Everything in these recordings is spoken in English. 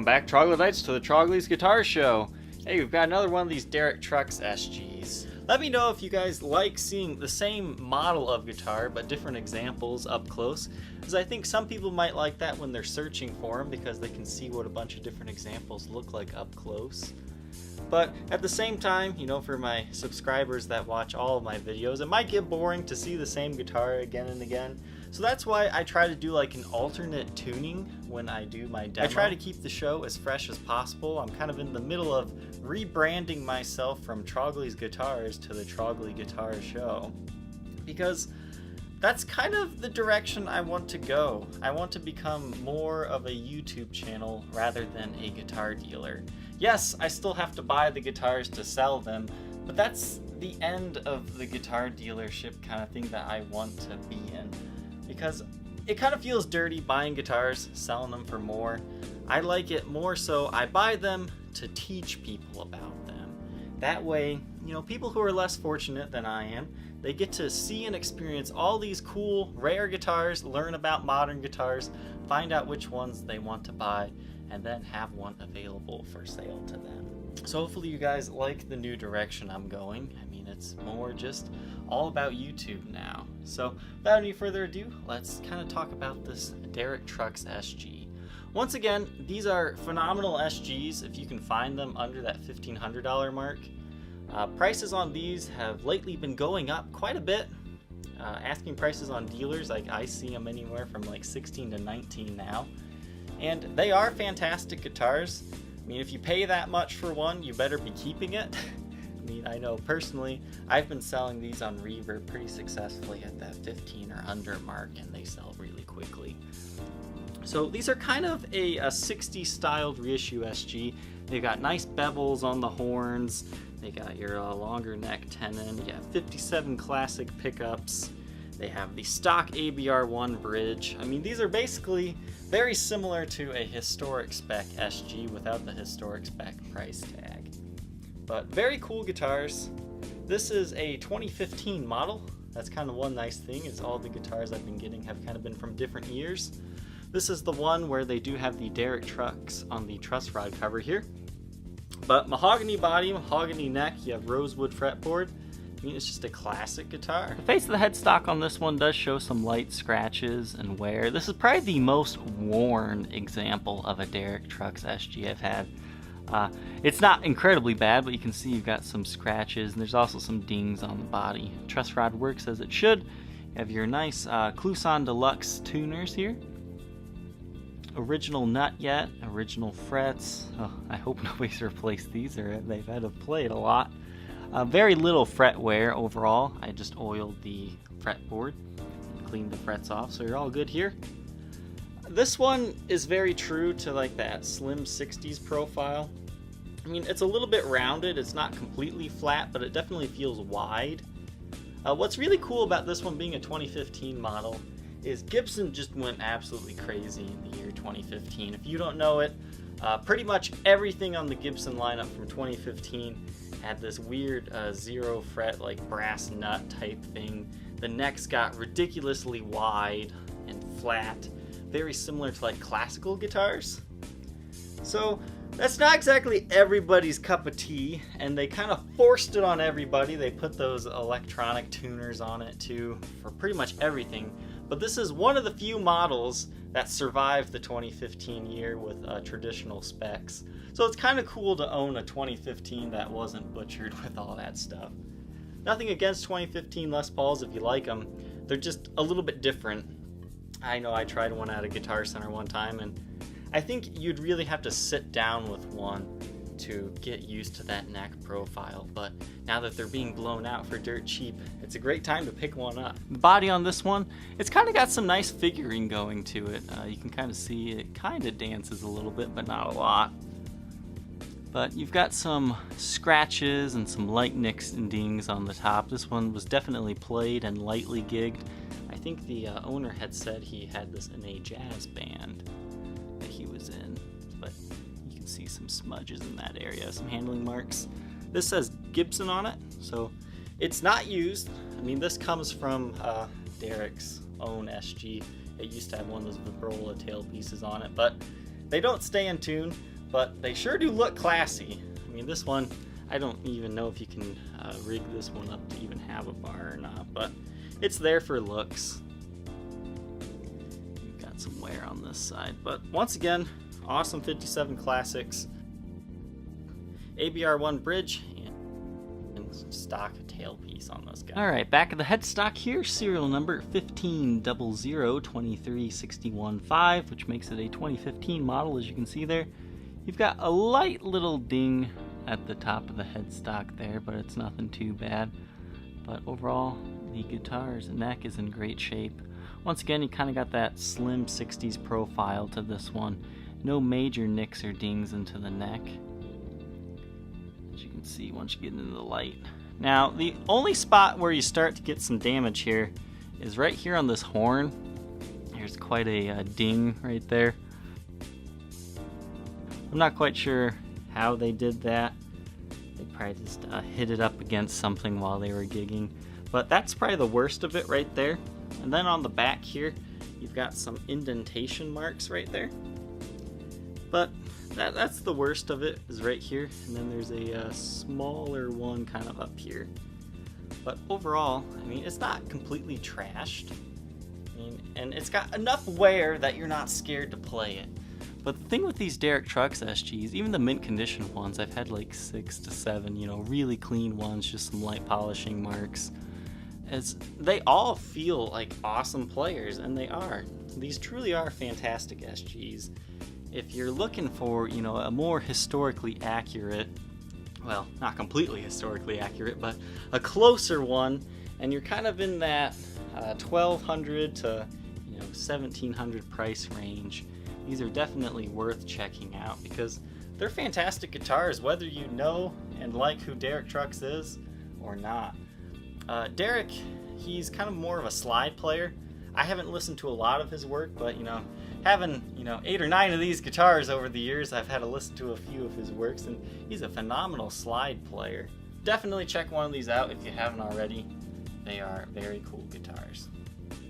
Welcome back, Troglodytes, to the Trogly's Guitar Show. Hey, we've got another one of these Derek Trucks SGs. Let me know if you guys like seeing the same model of guitar, but different examples up close, because I think some people might like that when they're searching for them, because they can see what a bunch of different examples look like up close. But at the same time, you know, for my subscribers that watch all of my videos, it might get boring to see the same guitar again and again. So that's why I try to do like an alternate tuning when I do my demo. I try to keep the show as fresh as possible. I'm kind of in the middle of rebranding myself from Trogly's Guitars to the Trogly Guitar Show, because that's kind of the direction I want to go. I want to become more of a YouTube channel rather than a guitar dealer. Yes, I still have to buy the guitars to sell them, but that's the end of the guitar dealership kind of thing that I want to be in, because it kind of feels dirty buying guitars, selling them for more. I like it more so I buy them to teach people about them. That way, you know, people who are less fortunate than I am, they get to see and experience all these cool, rare guitars, learn about modern guitars, find out which ones they want to buy, and then have one available for sale to them. So hopefully you guys like the new direction I'm going. I mean, it's more just all about YouTube now. So without any further ado, let's kind of talk about this Derek Trucks SG. Once again, these are phenomenal SGs if you can find them under that $1,500 mark. Prices on these have lately been going up quite a bit. Asking prices on dealers, like I see them anywhere from like 16 to 19 now. And they are fantastic guitars. I mean, if you pay that much for one, you better be keeping it. I mean, I know personally, I've been selling these on Reverb pretty successfully at that 15 or under mark, and they sell really quickly. So these are kind of a 60s styled reissue SG. They've got nice bevels on the horns. They got your longer neck tenon. You have 57 classic pickups. They have the stock ABR1 bridge. I mean, these are basically very similar to a historic spec SG without the historic spec price tag. But very cool guitars. This is a 2015 model. That's kind of one nice thing, is all the guitars I've been getting have kind of been from different years. This is the one where they do have the Derek Trucks on the truss rod cover here. But mahogany body, mahogany neck, you have rosewood fretboard. I mean, it's just a classic guitar. The face of the headstock on this one does show some light scratches and wear. This is probably the most worn example of a Derek Trucks SG I've had. It's not incredibly bad, but you can see you've got some scratches, and there's also some dings on the body. Truss rod works as it should. You have your nice Kluson Deluxe tuners here. Original nut yet, original frets. Oh, I hope nobody's replaced these, or they've had to play it a lot. Very little fret wear overall. I just oiled the fretboard and cleaned the frets off, so you're all good here. This one is very true to like that slim 60s profile. I mean, it's a little bit rounded. It's not completely flat, but it definitely feels wide. What's really cool about this one being a 2015 model is Gibson just went absolutely crazy in the year 2015. If you don't know it, pretty much everything on the Gibson lineup from 2015 had this weird zero fret like brass nut type thing. The necks got ridiculously wide and flat, very similar to like classical guitars. So that's not exactly everybody's cup of tea, and they kind of forced it on everybody. They put those electronic tuners on it too for pretty much everything. But this is one of the few models that survived the 2015 year with traditional specs. So it's kind of cool to own a 2015 that wasn't butchered with all that stuff. Nothing against 2015 Les Pauls if you like them. They're just a little bit different. I know I tried one at a Guitar Center one time, and I think you'd really have to sit down with one to get used to that neck profile, but now that they're being blown out for dirt cheap, it's a great time to pick one up. The body on this one, it's kind of got some nice figuring going to it. You can kind of see it kind of dances a little bit, but not a lot. But you've got some scratches and some light nicks and dings on the top. This one was definitely played and lightly gigged. I think the owner had said he had this in a jazz band that he was in, but you can see some smudges in that area, some handling marks. This says Gibson on it, so it's not used. I mean, this comes from Derek's own SG. It used to have one of those vibrola tail pieces on it, but they don't stay in tune. but they sure do look classy. I mean, this one, I don't even know if you can rig this one up to even have a bar or not, but it's there for looks. You've got some wear on this side, but once again, awesome 57 classics, ABR1 bridge, and stock tailpiece on those guys. Alright, back of the headstock here, serial number 1500-23615, which makes it a 2015 model, as you can see there. You've got a light little ding at the top of the headstock there, but it's nothing too bad. But overall, the guitar's neck is in great shape. Once again, you kind of got that slim 60s profile to this one. No major nicks or dings into the neck, as you can see once you get into the light. Now, the only spot where you start to get some damage here is right here on this horn. There's quite a ding right there. I'm not quite sure how they did that. They probably just hit it up against something while they were gigging. But that's probably the worst of it right there. And then on the back here, you've got some indentation marks right there. But that's the worst of it, is right here. And then there's a smaller one kind of up here. But overall, I mean, it's not completely trashed. I mean, and it's got enough wear that you're not scared to play it. But the thing with these Derek Trucks SGs, even the mint condition ones, I've had like 6 to 7, you know, really clean ones, just some light polishing marks, is they all feel like awesome players, and they are. These truly are fantastic SGs. If you're looking for, you know, a more historically accurate, well, not completely historically accurate, but a closer one, and you're kind of in that $1,200 to, you know, $1,700 price range, these are definitely worth checking out because they're fantastic guitars, whether you know and like who Derek Trucks is or not. Derek, he's kind of more of a slide player. I haven't listened to a lot of his work, but, you know, having, you know, 8 or 9 of these guitars over the years, I've had to listen to a few of his works, and he's a phenomenal slide player. Definitely check one of these out if you haven't already. They are very cool guitars.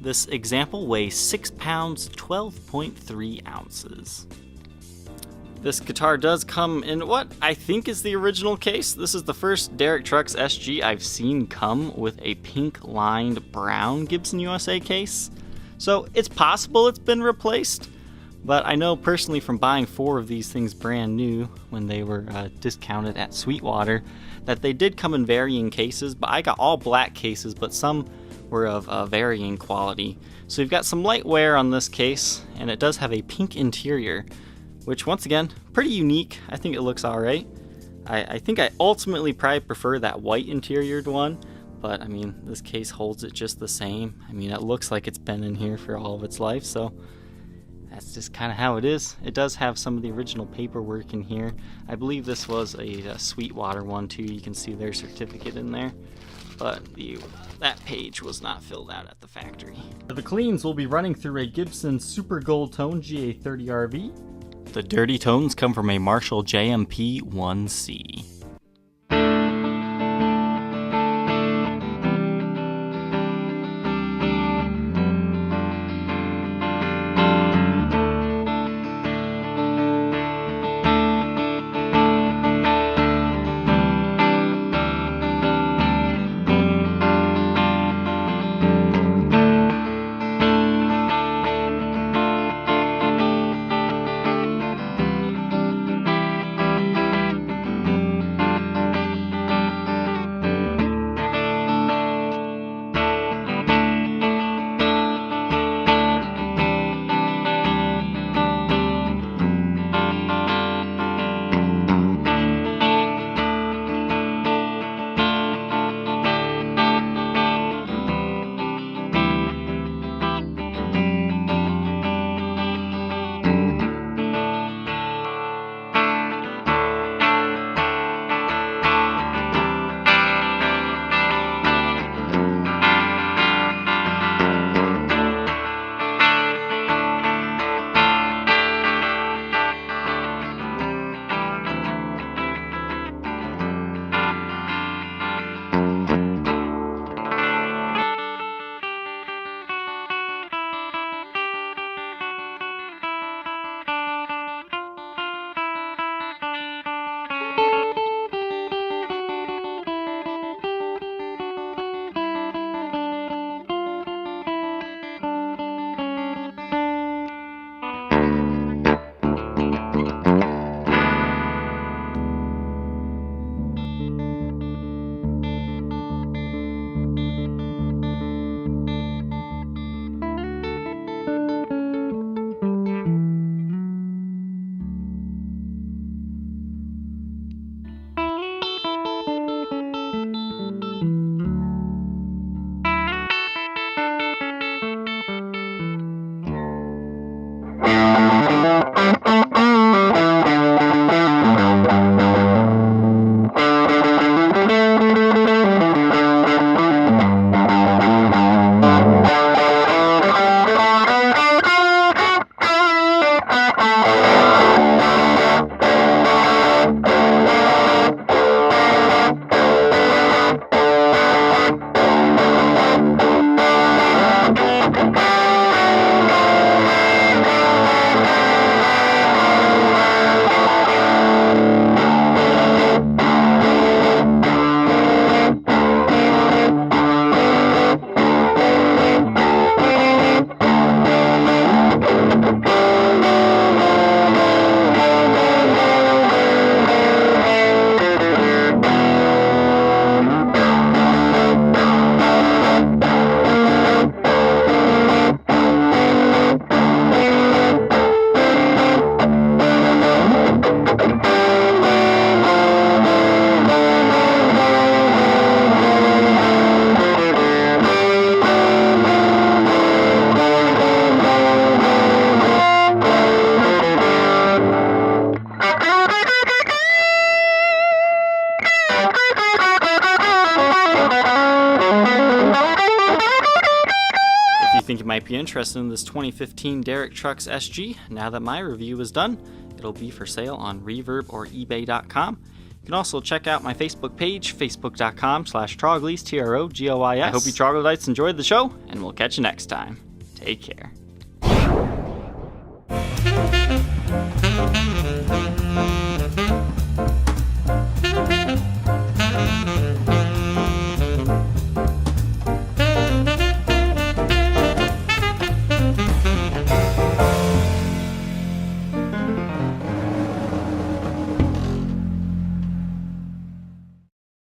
This example weighs 6 pounds, 12.3 ounces. This guitar does come in what I think is the original case. This is the first Derek Trucks SG I've seen come with a pink lined brown Gibson USA case. So it's possible it's been replaced, but I know personally from buying 4 of these things brand new when they were discounted at Sweetwater that they did come in varying cases, but I got all black cases, but some were of varying quality. So you've got some light wear on this case, and it does have a pink interior, which once again, pretty unique. I think it looks alright. I think I ultimately probably prefer that white interiored one, but I mean, this case holds it just the same. I mean, it looks like it's been in here for all of its life, so that's just kind of how it is. It does have some of the original paperwork in here. I believe this was a Sweetwater one too. You can see their certificate in there, but that page was not filled out at the factory. The cleans will be running through a Gibson Super Gold Tone GA30RV. The dirty tones come from a Marshall JMP 1C. think you might be interested in this 2015 Derek Trucks SG, now that my review is done, it'll be for sale on Reverb or eBay.com. You can also check out my Facebook page, facebook.com/Troglys, Trogoys. I hope you troglodytes enjoyed the show, and we'll catch you next time. Take care.